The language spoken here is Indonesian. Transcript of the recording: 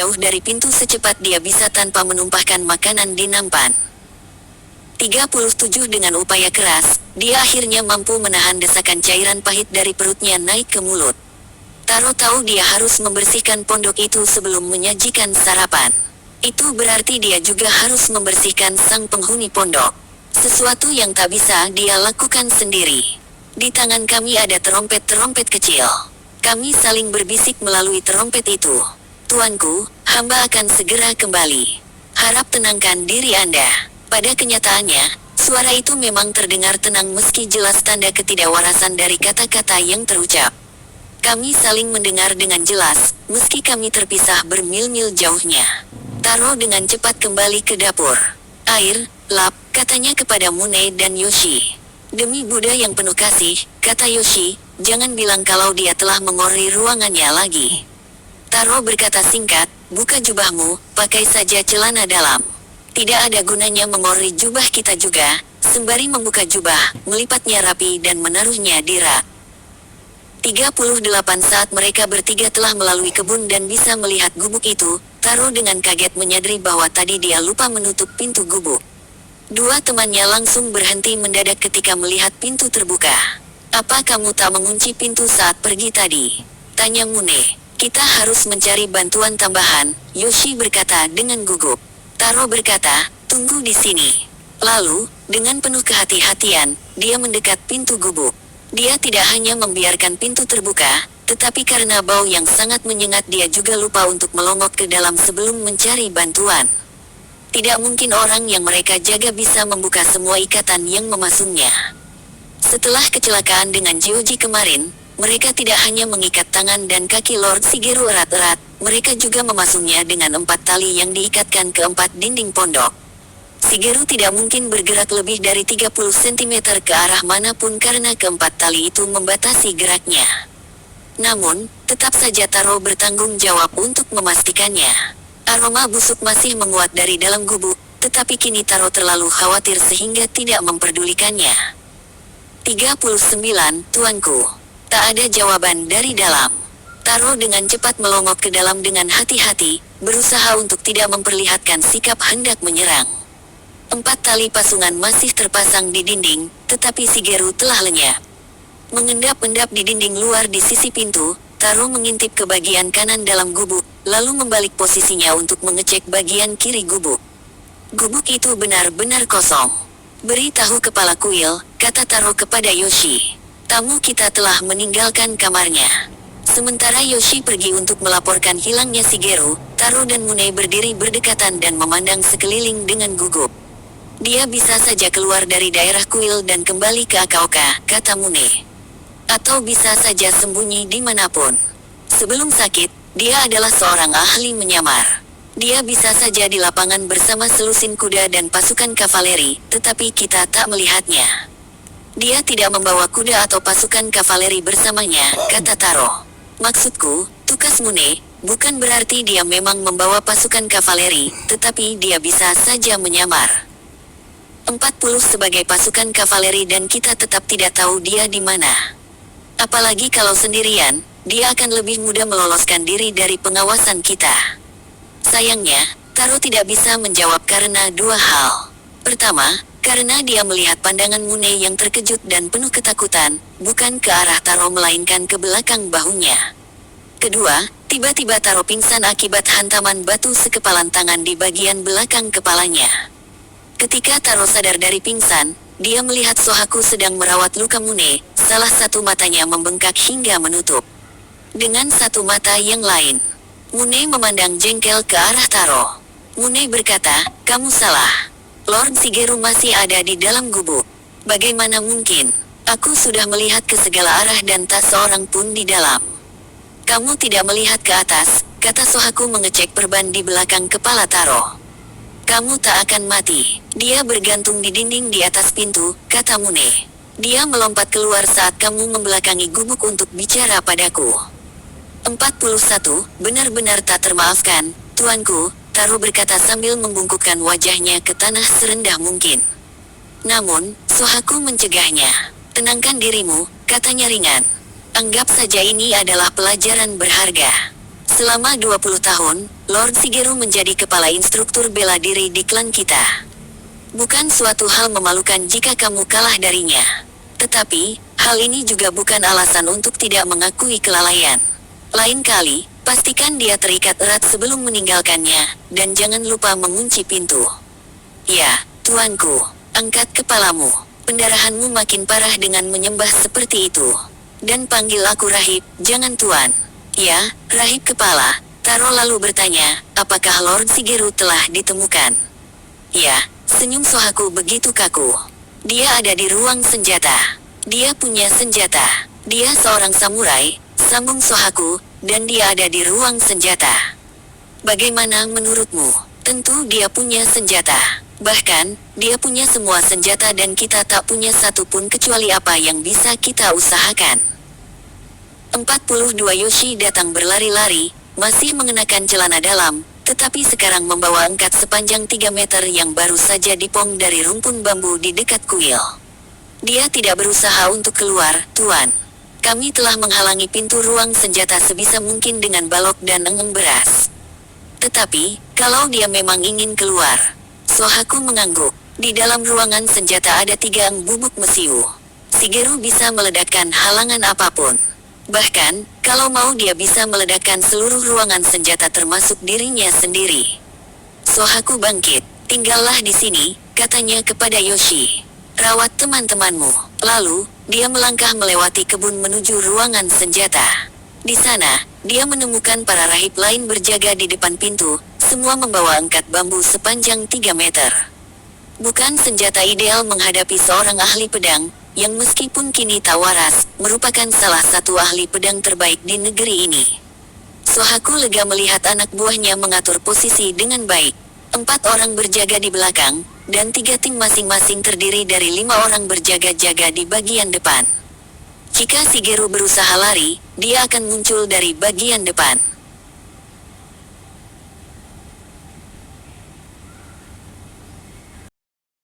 jauh dari pintu secepat dia bisa tanpa menumpahkan makanan di nampan. 37 Dengan upaya keras, dia akhirnya mampu menahan desakan cairan pahit dari perutnya naik ke mulut. Taro tahu dia harus membersihkan pondok itu sebelum menyajikan sarapan. Itu berarti dia juga harus membersihkan sang penghuni pondok. Sesuatu yang tak bisa dia lakukan sendiri. Di tangan kami ada terompet-terompet kecil. Kami saling berbisik melalui terompet itu. Tuanku, hamba akan segera kembali. Harap tenangkan diri Anda. Pada kenyataannya, suara itu memang terdengar tenang meski jelas tanda ketidakwarasan dari kata-kata yang terucap. Kami saling mendengar dengan jelas, meski kami terpisah bermil-mil jauhnya. Taro dengan cepat kembali ke dapur. Air, lap, katanya kepada Mune dan Yoshi. Demi Buddha yang penuh kasih, kata Yoshi, jangan bilang kalau dia telah mengori ruangannya lagi. Taro berkata singkat, buka jubahmu, pakai saja celana dalam. Tidak ada gunanya mengori jubah kita juga, sembari membuka jubah, melipatnya rapi dan menaruhnya di rak. 38 Saat mereka bertiga telah melalui kebun dan bisa melihat gubuk itu, Taro dengan kaget menyadari bahwa tadi dia lupa menutup pintu gubuk. Dua temannya langsung berhenti mendadak ketika melihat pintu terbuka. Apa kamu tak mengunci pintu saat pergi tadi? Tanya Mune. Kita harus mencari bantuan tambahan, Yoshi berkata dengan gugup. Taro berkata, tunggu di sini. Lalu, dengan penuh kehati-hatian, dia mendekat pintu gubuk. Dia tidak hanya membiarkan pintu terbuka, tetapi karena bau yang sangat menyengat dia juga lupa untuk melongok ke dalam sebelum mencari bantuan. Tidak mungkin orang yang mereka jaga bisa membuka semua ikatan yang memasungnya. Setelah kecelakaan dengan Jioji kemarin, mereka tidak hanya mengikat tangan dan kaki Lord Shigeru erat-erat, mereka juga memasungnya dengan 4 tali yang diikatkan ke 4 dinding pondok. Shigeru tidak mungkin bergerak lebih dari 30 cm ke arah manapun karena keempat tali itu membatasi geraknya. Namun, tetap saja Taro bertanggung jawab untuk memastikannya. Aroma busuk masih menguat dari dalam gubuk, tetapi kini Taro terlalu khawatir sehingga tidak memperdulikannya. 39 Tuanku. Tak ada jawaban dari dalam. Taro dengan cepat melongok ke dalam dengan hati-hati, berusaha untuk tidak memperlihatkan sikap hendak menyerang. 4 tali pasungan masih terpasang di dinding, tetapi Shigeru telah lenyap. Mengendap-endap di dinding luar di sisi pintu, Taro mengintip ke bagian kanan dalam gubuk, lalu membalik posisinya untuk mengecek bagian kiri gubuk. Gubuk itu benar-benar kosong. Beritahu kepala kuil, kata Taro kepada Yoshi. Tamu kita telah meninggalkan kamarnya. Sementara Yoshi pergi untuk melaporkan hilangnya Shigeru, Taro dan Mune berdiri berdekatan dan memandang sekeliling dengan gugup. Dia bisa saja keluar dari daerah kuil dan kembali ke Akaoka, kata Mune. Atau bisa saja sembunyi dimanapun. Sebelum sakit, dia adalah seorang ahli menyamar. Dia bisa saja di lapangan bersama selusin kuda dan pasukan kavaleri, tetapi kita tak melihatnya. Dia tidak membawa kuda atau pasukan kavaleri bersamanya, kata Taro. Maksudku, tukas Mune, bukan berarti dia memang membawa pasukan kavaleri, tetapi dia bisa saja menyamar. 40 sebagai pasukan kavaleri dan kita tetap tidak tahu dia di mana. Apalagi kalau sendirian, dia akan lebih mudah meloloskan diri dari pengawasan kita. Sayangnya, Taro tidak bisa menjawab karena 2 hal. Pertama, karena dia melihat pandangan Mune yang terkejut dan penuh ketakutan, bukan ke arah Taro melainkan ke belakang bahunya. Kedua, tiba-tiba Taro pingsan akibat hantaman batu sekepalan tangan di bagian belakang kepalanya. Ketika Taro sadar dari pingsan, dia melihat Sohaku sedang merawat luka Mune, salah satu matanya membengkak hingga menutup. Dengan satu mata yang lain, Mune memandang jengkel ke arah Taro. Mune berkata, kamu salah. Lord Shigeru masih ada di dalam gubuk. Bagaimana mungkin? Aku sudah melihat ke segala arah dan tak seorang pun di dalam. Kamu tidak melihat ke atas, kata Sohaku mengecek perban di belakang kepala Taro. Kamu tak akan mati. Dia bergantung di dinding di atas pintu, kata Mune. Dia melompat keluar saat kamu membelakangi gubuk untuk bicara padaku. 41, benar-benar tak termaafkan, tuanku, Taro berkata sambil membungkukkan wajahnya ke tanah serendah mungkin. Namun, Sohaku mencegahnya. Tenangkan dirimu, katanya ringan. Anggap saja ini adalah pelajaran berharga. Selama 20 tahun, Lord Shigeru menjadi kepala instruktur bela diri di klan kita. Bukan suatu hal memalukan jika kamu kalah darinya. Tetapi, hal ini juga bukan alasan untuk tidak mengakui kelalaian. Lain kali, pastikan dia terikat erat sebelum meninggalkannya, dan jangan lupa mengunci pintu. Ya, tuanku, angkat kepalamu. Pendarahanmu makin parah dengan menyembah seperti itu. Dan panggil aku Rahib, jangan tuan. Ya, Rahib kepala. Taro lalu bertanya, apakah Lord Shigeru telah ditemukan? Ya, senyum Sohaku begitu kaku. Dia ada di ruang senjata. Dia punya senjata. Dia seorang samurai, sambung Sohaku, dan dia ada di ruang senjata. Bagaimana menurutmu? Tentu dia punya senjata. Bahkan, dia punya semua senjata dan kita tak punya satupun kecuali apa yang bisa kita usahakan. 42 Yoshi datang berlari-lari, masih mengenakan celana dalam, tetapi sekarang membawa engkat sepanjang 3 meter yang baru saja dipong dari rumpun bambu di dekat kuil. Dia tidak berusaha untuk keluar, tuan. Kami telah menghalangi pintu ruang senjata sebisa mungkin dengan balok dan engeng beras. Tetapi, kalau dia memang ingin keluar, Sohaku mengangguk. Di dalam ruangan senjata ada 3 bubuk mesiu. Shigeru bisa meledakkan halangan apapun. Bahkan, kalau mau dia bisa meledakkan seluruh ruangan senjata termasuk dirinya sendiri. Sohaku bangkit. Tinggallah di sini, katanya kepada Yoshi. Rawat teman-temanmu. Lalu, dia melangkah melewati kebun menuju ruangan senjata. Di sana, dia menemukan para rahib lain berjaga di depan pintu, semua membawa angkat bambu sepanjang 3 meter. Bukan senjata ideal menghadapi seorang ahli pedang, yang meskipun kini tak waras, merupakan salah satu ahli pedang terbaik di negeri ini. Sohaku lega melihat anak buahnya mengatur posisi dengan baik. 4 orang berjaga di belakang, dan 3 tim masing-masing terdiri dari 5 orang berjaga-jaga di bagian depan. Jika Shigeru berusaha lari, dia akan muncul dari bagian depan.